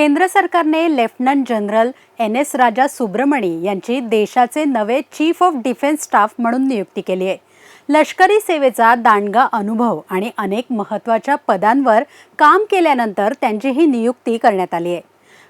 केंद्र सरकारने lieutenant general NS. राजा सुब्रमणी यांची देशाचे नवे चीफ ऑफ डिफेन्स स्टाफ म्हणून नियुक्ती केली आहे। लष्करी सेवेचा दांडगा अनुभव आणि अनेक महत्त्वाच्या पदांवर काम केल्यानंतर त्यांची ही नियुक्ती करण्यात आली आहे।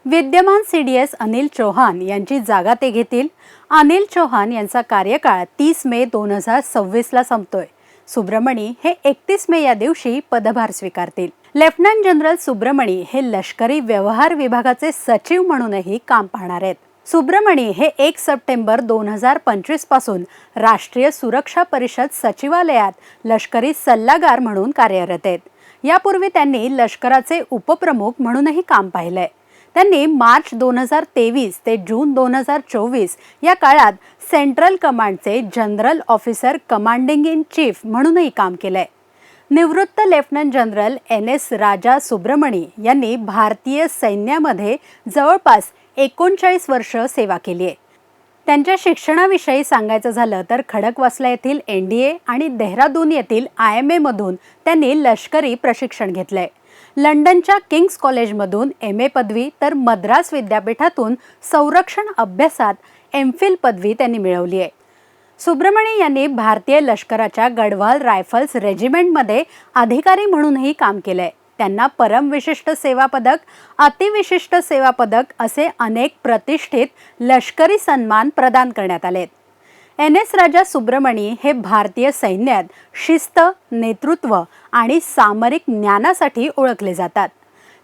विद्यमान सीडीएस अनिल चौहान यांची जागा ते घेतील। अनिल चौहान यांचा कार्यकाळ 30 मे 2026 ला संपतोय। सुब्रमणी हे 31 मे या दिवशी पदभार स्वीकारतील। लेफ्टनंट जनरल सुब्रमणी हे लष्करी व्यवहार विभागाचे सचिव म्हणूनही काम पाहणार आहेत। सुब्रमणी हे 1 सप्टेंबर 2025 पासून राष्ट्रीय सुरक्षा परिषद सचिवालयात लष्करी सल्लागार म्हणून कार्यरत आहेत। यापूर्वी त्यांनी लष्कराचे उपप्रमुख म्हणूनही काम पाहिलंय। त्यांनी मार्च 2023 ते जून 2024 या काळात सेंट्रल कमांडचे general officer commanding in chief म्हणूनही काम केलंय। निवृत्त लेफ्टनंट जनरल एन.एस. राजा सुब्रमणी यांनी भारतीय सैन्यामध्ये जवळपास 39 वर्ष सेवा केली आहे। त्यांच्या शिक्षणाविषयी सांगायचं झालं तर खडकवासला येथील NDA आणि देहरादून येथील IMA मधून त्यांनी लष्करी प्रशिक्षण घेतलंय। लंडनच्या किंग्स कॉलेजमधून MA पदवी तर मद्रास विद्यापीठातून संरक्षण अभ्यासात MPhil पदवी त्यांनी मिळवली आहे। सुब्रमणी यांनी भारतीय लष्कराच्या गढवाल रायफल्स रेजिमेंटमध्ये अधिकारी म्हणूनही काम केलंय। त्यांना परम विशिष्ट सेवा पदक, अतिविशिष्ट सेवा पदक असे अनेक प्रतिष्ठित लष्करी सन्मान प्रदान करण्यात आलेत। एन.एस. राजा सुब्रमणी हे भारतीय सैन्यात शिस्त, नेतृत्व आणि सामरिक ज्ञानासाठी ओळखले जातात।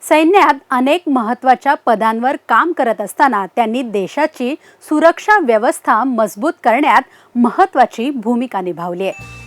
सैन्यात अनेक महत्त्वाच्या पदांवर काम करत असताना त्यांनी देशाची सुरक्षा व्यवस्था मजबूत करण्यात महत्त्वाची भूमिका निभावली आहे।